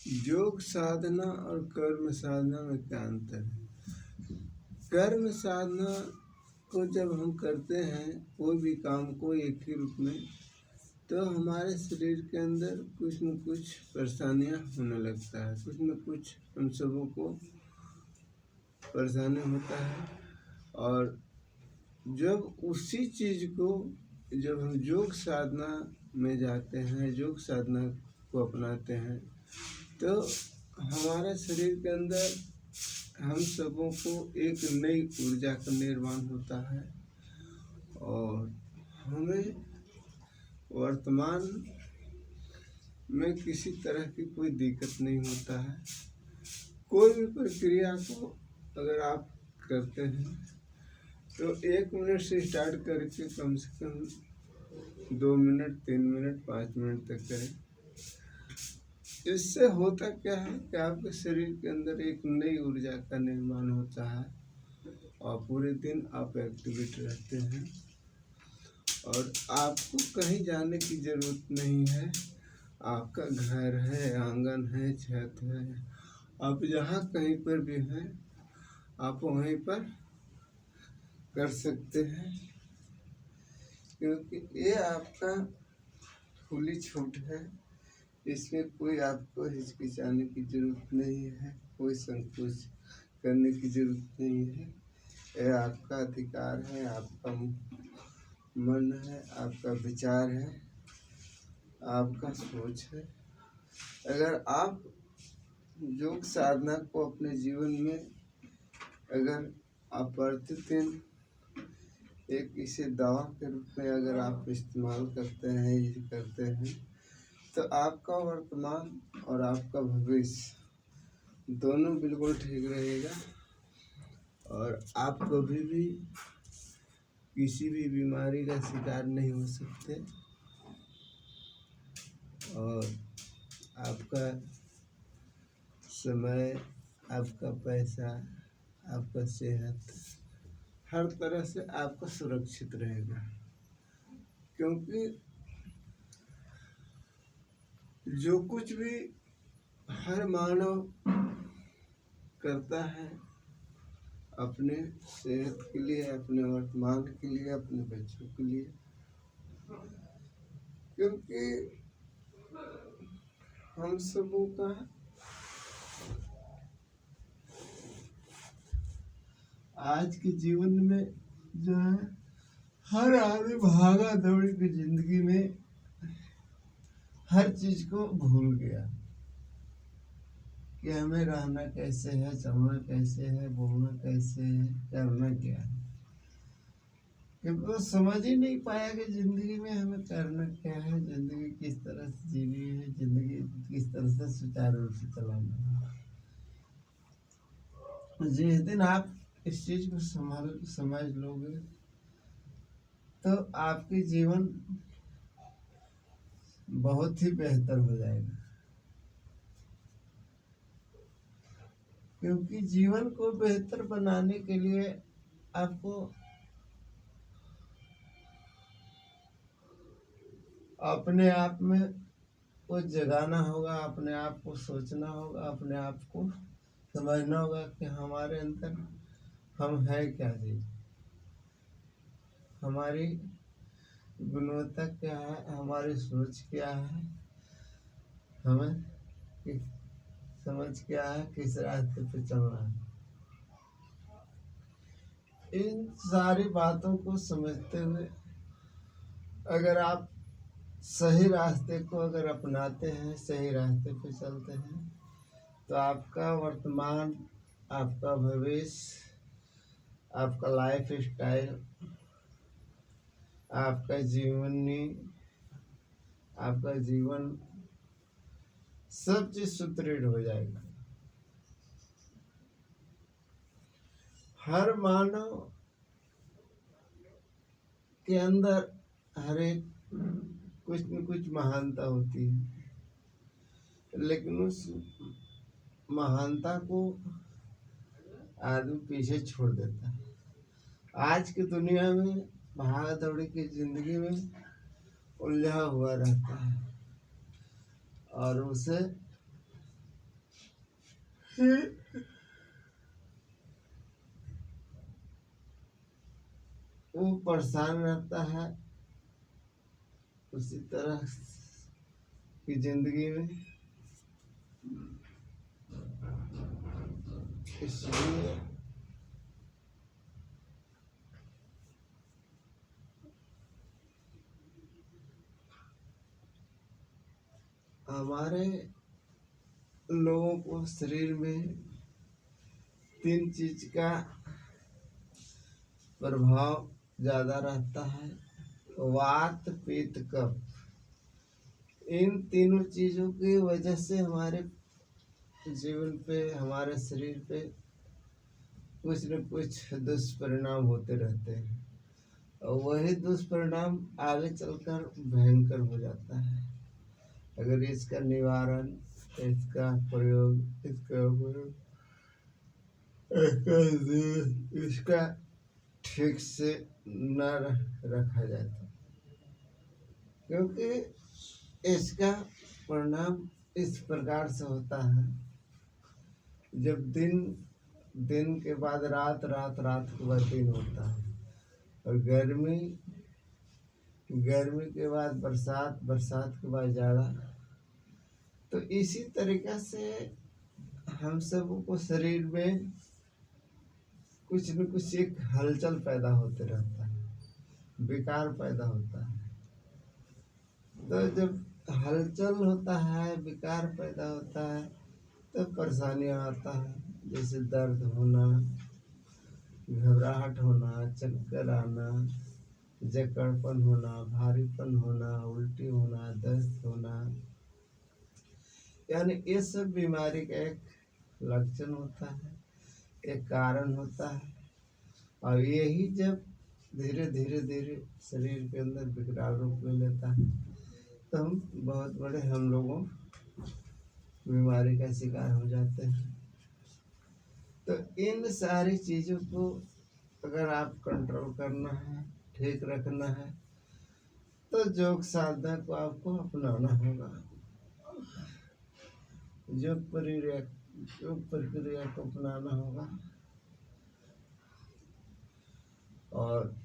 योग साधना और कर्म साधना में क्या अंतर है? कर्म साधना को जब हम करते हैं कोई भी काम को एक ही रूप में, तो हमारे शरीर के अंदर कुछ न कुछ परेशानियां होने लगता है, कुछ न कुछ हम सबों को परेशानी होता है। और जब उसी चीज़ को जब हम योग साधना में जाते हैं, योग साधना को अपनाते हैं, तो हमारे शरीर के अंदर हम सबों को एक नई ऊर्जा का निर्माण होता है और हमें वर्तमान में किसी तरह की कोई दिक्कत नहीं होता है। कोई भी प्रक्रिया को अगर आप करते हैं तो 1 मिनट से स्टार्ट करके कम से कम 2 मिनट, 3 मिनट, 5 मिनट तक करें। इससे होता क्या है कि आपके शरीर के अंदर एक नई ऊर्जा का निर्माण होता है और पूरे दिन आप एक्टिवेट रहते हैं और आपको कहीं जाने की ज़रूरत नहीं है। आपका घर है, आंगन है, छत है, आप जहाँ कहीं पर भी हैं आप वहीं पर कर सकते हैं, क्योंकि ये आपका खुली छूट है। इसमें कोई आपको हिचकिचाने की ज़रूरत नहीं है, कोई संकोच करने की ज़रूरत नहीं है। ये आपका अधिकार है, आपका मन है, आपका विचार है, आपका सोच है। अगर आप योग साधना को अपने जीवन में अगर आप प्रतिदिन एक इसे दवा के रूप में अगर आप इस्तेमाल करते हैं, ये करते हैं, तो आपका वर्तमान और आपका भविष्य दोनों बिल्कुल ठीक रहेगा और आप कभी भी किसी भी बीमारी का शिकार नहीं हो सकते और आपका समय, आपका पैसा, आपका सेहत हर तरह से आपका सुरक्षित रहेगा। क्योंकि जो कुछ भी हर मानव करता है अपने सेहत के लिए, अपने वर्तमान के लिए, अपने बच्चों के लिए, क्योंकि हम सबों का आज के जीवन में जो है हर आदमी भागा दौड़ी की जिंदगी में हर चीज को भूल गया कि हमें रहना कैसे है, चलना कैसे है, बोलना कैसे है, करना क्या है। क्योंकि वो समझ ही नहीं पाया कि जिंदगी में हमें करना क्या है, जिंदगी किस तरह से जीनी है, जिंदगी किस तरह से सुचारू रूप से चलाना है। जिस दिन आप इस चीज को समझ लोगे तो आपकी जीवन बहुत ही बेहतर हो जाएगा। क्योंकि जीवन को बेहतर बनाने के लिए आपको अपने आप में कुछ जगाना होगा, अपने आप को सोचना होगा, अपने आप को समझना होगा कि हमारे अंदर हम है क्या चीज, हमारी गुणवत्ता क्या है, हमारी सोच क्या है, हमें समझ क्या है, किस रास्ते पे चलना है। इन सारी बातों को समझते हुए अगर आप सही रास्ते को अगर अपनाते हैं, सही रास्ते पे चलते हैं, तो आपका वर्तमान, आपका भविष्य, आपका लाइफ स्टाइल, आपका जीवनी, आपका जीवन सब चीज सुदृढ़ हो जाएगा। हर मानव के अंदर हर एक कुछ न कुछ महानता होती है, लेकिन उस महानता को आदमी पीछे छोड़ देता है। आज की दुनिया में भाग दौड़ी की जिंदगी में उलझा हुआ रहता है और उसे वो परेशान रहता है उसी तरह की जिंदगी में। इसलिए हमारे लोगों को शरीर में 3 चीज का प्रभाव ज्यादा रहता है, वात पित्त कफ। इन तीनों चीजों की वजह से हमारे जीवन पे, हमारे शरीर पे कुछ न कुछ दुष्परिणाम होते रहते हैं, और वही दुष्परिणाम आगे चलकर भयंकर हो जाता है। अगर इसका निवारण, इसका प्रयोग, इसका ठीक से न रखा जाए तो, क्योंकि इसका परिणाम इस प्रकार से होता है, जब दिन के बाद रात, रात के बाद दिन होता है, और गर्मी के बाद बरसात, बरसात के बाद जाड़ा। तो इसी तरीक़ा से हम सब को शरीर में कुछ न कुछ एक हलचल पैदा होते रहता है, विकार पैदा होता है। तो जब हलचल होता है, विकार पैदा होता है, तो परेशानियाँ आता है, जैसे दर्द होना, घबराहट होना, चक्कर आना, जकड़पन होना, भारीपन होना, उल्टी होना, दस्त होना, यानी ये सब बीमारी का एक लक्षण होता है, एक कारण होता है। और यही जब धीरे धीरे शरीर के अंदर विकराल रूप ले लेता है, तो हम लोगों बीमारी का शिकार हो जाते हैं। तो इन सारी चीज़ों को अगर आप कंट्रोल करना है, ठीक रखना है, तो योग साधना को आपको अपनाना होगा। योग प्रक्रिया को अपनाना होगा, और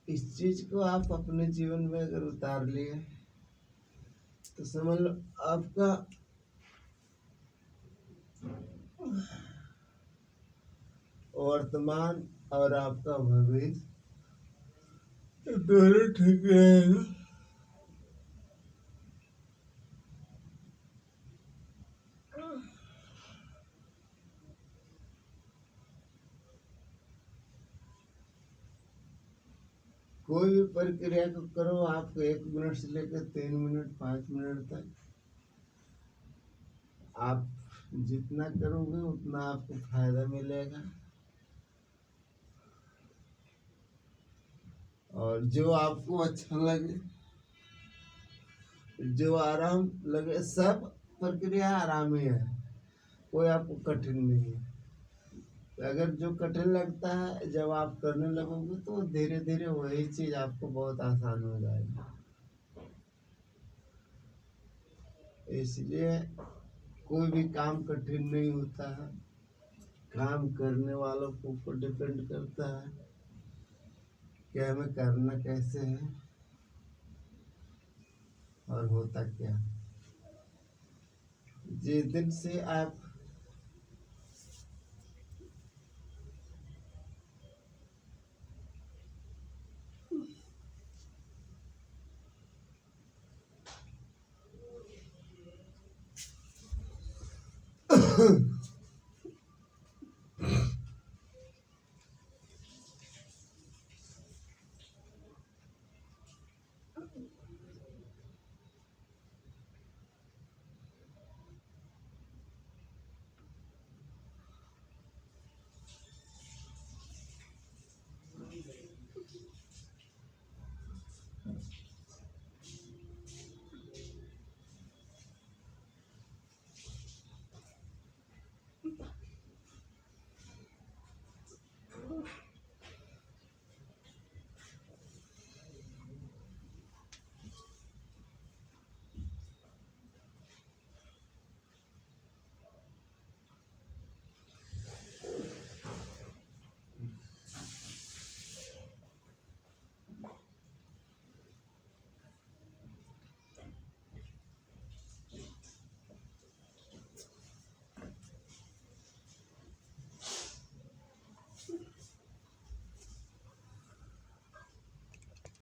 इस चीज को आप अपने जीवन में अगर उतार लिए तो समझ लो आपका वर्तमान और आपका भविष्य दोनों ठीक रहेगा। कोई भी प्रक्रिया को करो, आपको 1 मिनट से लेकर 3 मिनट 5 मिनट तक आप जितना करोगे उतना आपको फायदा मिलेगा। और जो आपको अच्छा लगे, जो आराम लगे, सब प्रक्रिया आराम ही है, कोई आपको कठिन नहीं है। अगर जो कठिन लगता है जब आप करने लगोगे तो धीरे धीरे वही चीज आपको बहुत आसान हो जाएगी। इसलिए कोई भी काम कठिन नहीं होता है, काम करने वालों के ऊपर डिपेंड करता है कि हमें करना कैसे है और होता क्या। जिस दिन से आप